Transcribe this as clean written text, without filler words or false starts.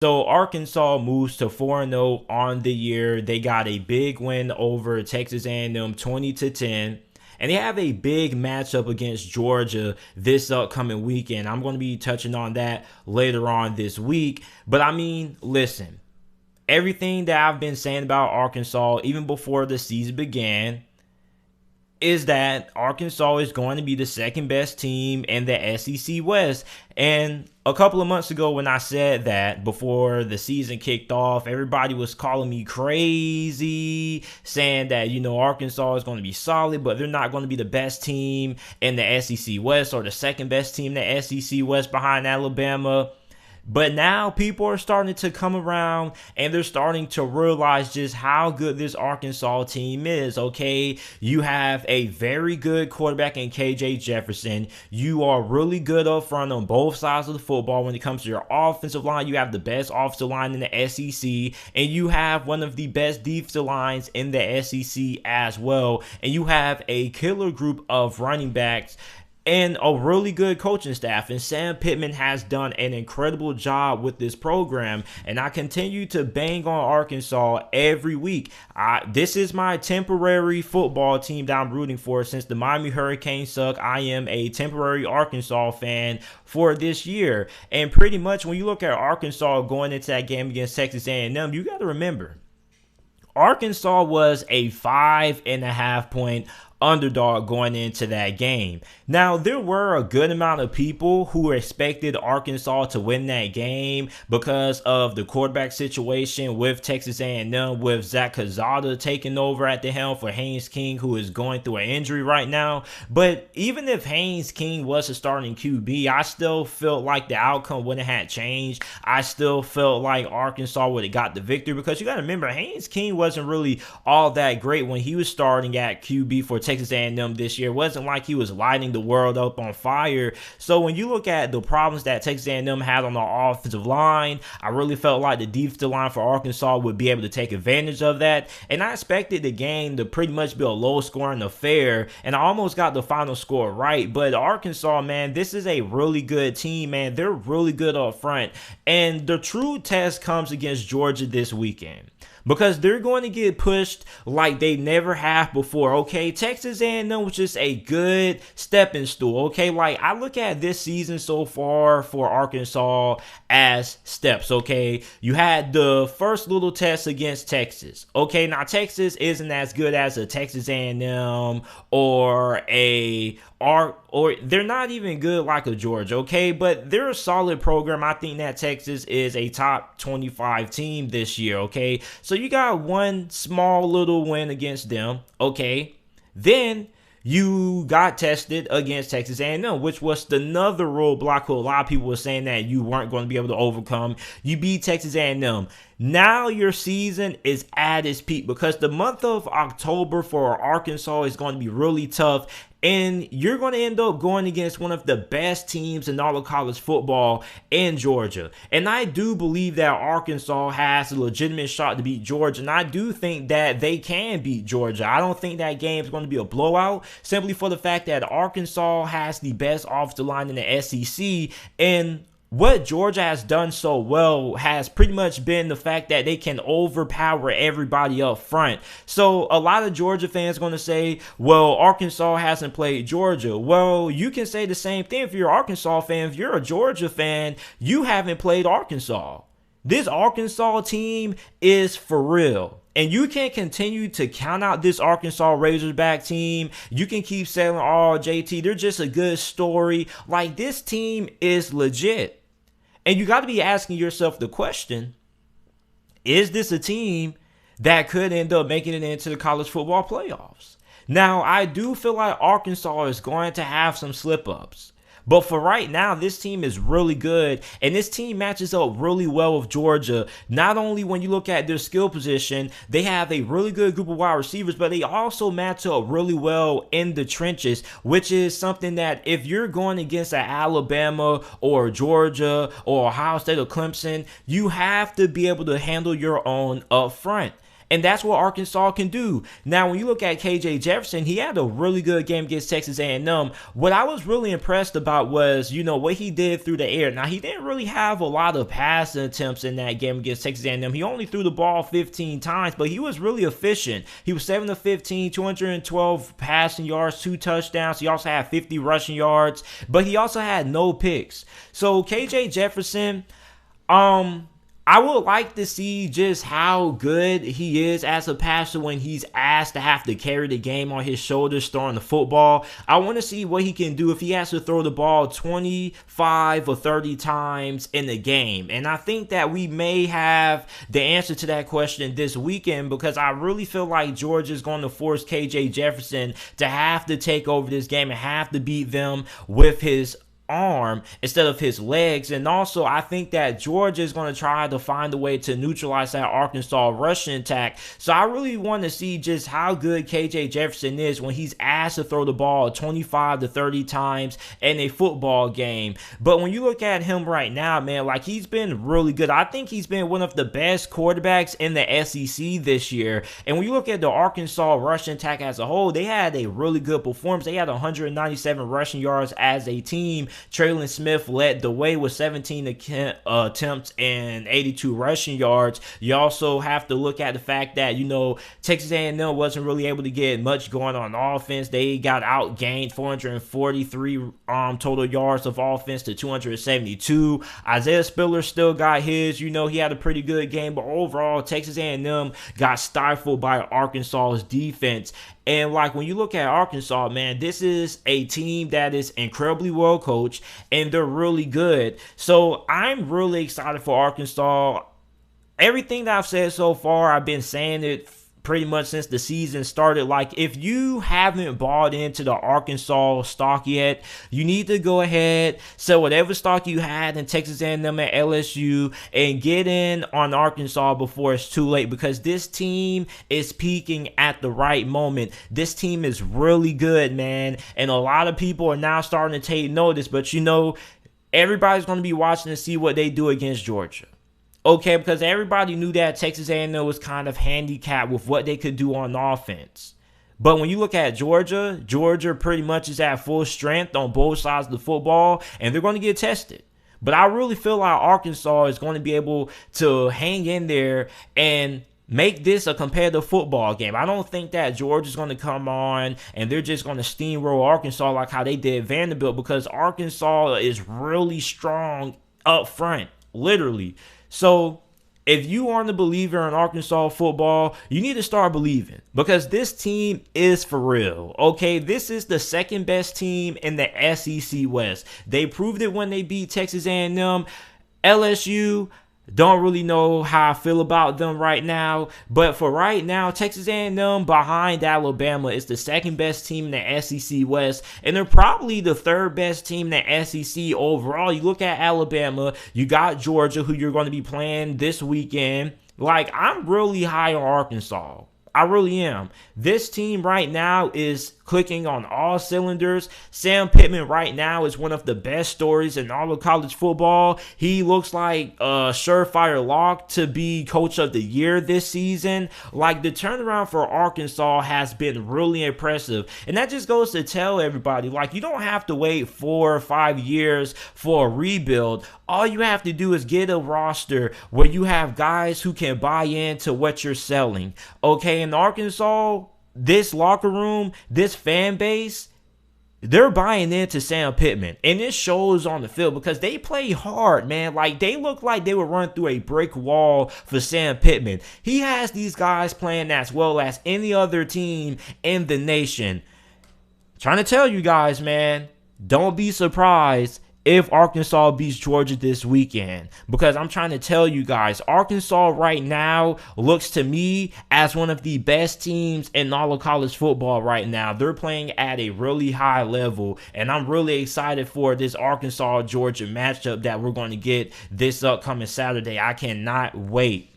So Arkansas moves to 4-0 on the year. They got a big win over Texas A&M 20-10. And they have a big matchup against Georgia this upcoming weekend. I'm going to be touching on that later on this week. But I mean, listen, everything that I've been saying about Arkansas, even before the season began, is that Arkansas is going to be the second best team in the SEC West. And a couple of months ago when I said that before the season kicked off, everybody was calling me crazy, saying that, Arkansas is going to be solid, but they're not going to be the best team in the SEC West or the second best team in the SEC West behind Alabama. But now people are starting to come around and they're starting to realize just how good this Arkansas team is, okay? You have a very good quarterback in KJ Jefferson. You are really good up front on both sides of the football when it comes to your offensive line. You have the best offensive line in the SEC, and you have one of the best defensive lines in the SEC as well. And you have a killer group of running backs and a really good coaching staff. And Sam Pittman has done an incredible job with this program. And I continue to bang on Arkansas every week. This is my temporary football team that I'm rooting for. Since the Miami Hurricanes suck, I am a temporary Arkansas fan for this year. And pretty much when you look at Arkansas going into that game against Texas A&M, you got to remember, Arkansas was a 5.5 point underdog going into that game. Now, there were a good amount of people who expected Arkansas to win that game because of the quarterback situation with Texas A&M, with Zach Calzada taking over at the helm for Haynes King, who is going through an injury right now. But even if Haynes King was a starting QB, I still felt like the outcome wouldn't have changed. I still felt like Arkansas would have got the victory, because you got to remember, Haynes King wasn't really all that great when he was starting at QB for Texas A&M this year. It wasn't like he was lighting the world up on fire. So when you look at the problems that Texas A&M had on the offensive line, I really felt like the defensive line for Arkansas would be able to take advantage of that. And I expected the game to pretty much be a low-scoring affair, and I almost got the final score right. But Arkansas, man, this is a really good team, man. They're really good up front. And the true test comes against Georgia this weekend, because they're going to get pushed like they never have before, okay? Texas A&M was just a good stepping stool, okay? Like, I look at this season so far for Arkansas as steps, okay? You had the first little test against Texas, okay? Now, Texas isn't as good as a Texas A&M or they're not even good like a Georgia, okay? But they're a solid program. I think that Texas is a top 25 team this year, okay? So you got one small little win against them, okay? Then you got tested against Texas A&M, which was another roadblock who a lot of people were saying that you weren't going to be able to overcome. You beat Texas A&M. Now your season is at its peak, because the month of October for Arkansas is going to be really tough. And you're going to end up going against one of the best teams in all of college football in Georgia. And I do believe that Arkansas has a legitimate shot to beat Georgia. And I do think that they can beat Georgia. I don't think that game is going to be a blowout, simply for the fact that Arkansas has the best offensive line in the SEC. And what Georgia has done so well has pretty much been the fact that they can overpower everybody up front. So a lot of Georgia fans are going to say, well, Arkansas hasn't played Georgia. Well, you can say the same thing if you're an Arkansas fan. If you're a Georgia fan, you haven't played Arkansas. This Arkansas team is for real. And you can continue to count out this Arkansas Razorback team. You can keep saying, oh, JT, they're just a good story. Like, this team is legit. And you got to be asking yourself the question, is this a team that could end up making it into the college football playoffs? Now, I do feel like Arkansas is going to have some slip-ups. But for right now, this team is really good, and this team matches up really well with Georgia. Not only when you look at their skill position, they have a really good group of wide receivers, but they also match up really well in the trenches, which is something that if you're going against an Alabama or Georgia or Ohio State or Clemson, you have to be able to handle your own up front. And that's what Arkansas can do. Now, when you look at KJ Jefferson, he had a really good game against Texas A&M. What I was really impressed about was, what he did through the air. Now, he didn't really have a lot of passing attempts in that game against Texas A&M. He only threw the ball 15 times, but he was really efficient. He was 7 of 15, 212 passing yards, 2 touchdowns. He also had 50 rushing yards, but he also had no picks. So KJ Jefferson, I would like to see just how good he is as a passer when he's asked to have to carry the game on his shoulders throwing the football. I want to see what he can do if he has to throw the ball 25 or 30 times in the game. And I think that we may have the answer to that question this weekend, because I really feel like Georgia is going to force KJ Jefferson to have to take over this game and have to beat them with his arm instead of his legs. And also, I think that Georgia is going to try to find a way to neutralize that Arkansas rushing attack. So I really want to see just how good KJ Jefferson is when he's asked to throw the ball 25 to 30 times in a football game. But when you look at him right now, man, like, he's been really good. I think he's been one of the best quarterbacks in the SEC this year. And when you look at the Arkansas rushing attack as a whole, they had a really good performance. They had 197 rushing yards as a team. Traylon Smith led the way with 17 attempts and 82 rushing yards. You also have to look at the fact that, Texas A&M wasn't really able to get much going on offense. They got outgained 443 total yards of offense to 272. Isaiah Spiller still got his. He had a pretty good game, but overall, Texas A&M got stifled by Arkansas's defense. And when you look at Arkansas, man, this is a team that is incredibly well coached, and they're really good. So I'm really excited for Arkansas. Everything that I've said so far, I've been saying it pretty much since the season started. If you haven't bought into the Arkansas stock yet, you need to go ahead, sell whatever stock you had in Texas A&M and LSU, and get in on Arkansas before it's too late, because this team is peaking at the right moment. This team is really good, man, and a lot of people are now starting to take notice, but everybody's going to be watching to see what they do against Georgia. Okay, because everybody knew that Texas A&M was kind of handicapped with what they could do on offense. But when you look at Georgia, Georgia pretty much is at full strength on both sides of the football, and they're going to get tested. But I really feel like Arkansas is going to be able to hang in there and make this a competitive football game. I don't think that Georgia's going to come on and they're just going to steamroll Arkansas like how they did Vanderbilt, because Arkansas is really strong up front, literally. So if you aren't a believer in Arkansas football, you need to start believing, because this team is for real. Okay, this is the second best team in the SEC West. They proved it when they beat Texas A&M. LSU, don't really know how I feel about them right now, but for right now, Texas A&M behind Alabama is the second best team in the SEC West, and they're probably the third best team in the SEC overall. You look at Alabama, you got Georgia, who you're going to be playing this weekend. I'm really high on Arkansas. I really am. This team right now is clicking on all cylinders. Sam Pittman right now is one of the best stories in all of college football. He looks like a surefire lock to be coach of the year this season. The turnaround for Arkansas has been really impressive. And that just goes to tell everybody, you don't have to wait 4 or 5 years for a rebuild. All you have to do is get a roster where you have guys who can buy into what you're selling. Okay, in Arkansas, this locker room, this fan base, they're buying into Sam Pittman. And it shows on the field, because they play hard, man. They look like they would run through a brick wall for Sam Pittman. He has these guys playing as well as any other team in the nation. Trying to tell you guys, man, don't be surprised if Arkansas beats Georgia this weekend, because I'm trying to tell you guys, Arkansas right now looks to me as one of the best teams in all of college football right now. They're playing at a really high level, and I'm really excited for this Arkansas-Georgia matchup that we're going to get this upcoming Saturday. I cannot wait.